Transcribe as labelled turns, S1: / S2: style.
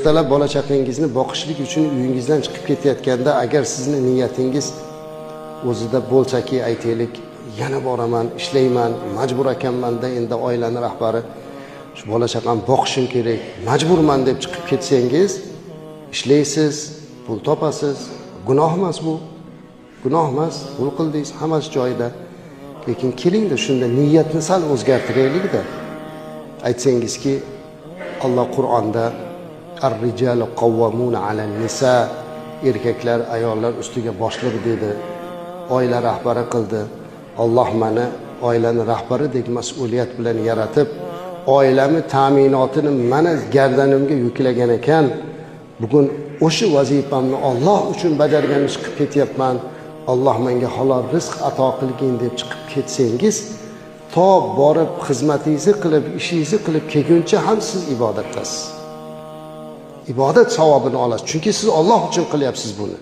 S1: ertalab bola chaqangizni boqishlik uchun uyingizdan chiqib ketayotganda agar sizni niyatingiz o'zida bo'lsaki, aytaylik, yana boraman, ishlayman, majbur ekanman-da, endi oilani rahbari, shu bola chaqam boqishim kerak, majburman deb chiqib ketsangiz, ishlaysiz, pul topasiz, gunoh emas bu. Gunoh emas, pul qildingiz, hammasi joyida. Lekin kelingda shunda niyatni sal o'zgartiraylik-da. Aytsangizki, Alloh Qur'onda ar-rijalu qawwamuna 'alan nisa, erkaklar ayollar ustiga boshliq dedi. Oila rahbari qildi. Alloh meni oilani rahbaridek mas'uliyat bilan yaratib, oilami ta'minotini mana gardanimga yuklagan ekan. Bugun o'sha vazifamni Alloh uchun bajargani chiqib ketyapman. Alloh menga halol rizq ato qilgin deb chiqib ketsangiz, to borib xizmatingizni qilib, ishingizni qilib kelguncha ham siz ibodatdasiz. Ibodat savobini olasiz. Chunki siz Alloh uchun qilyapsiz buni.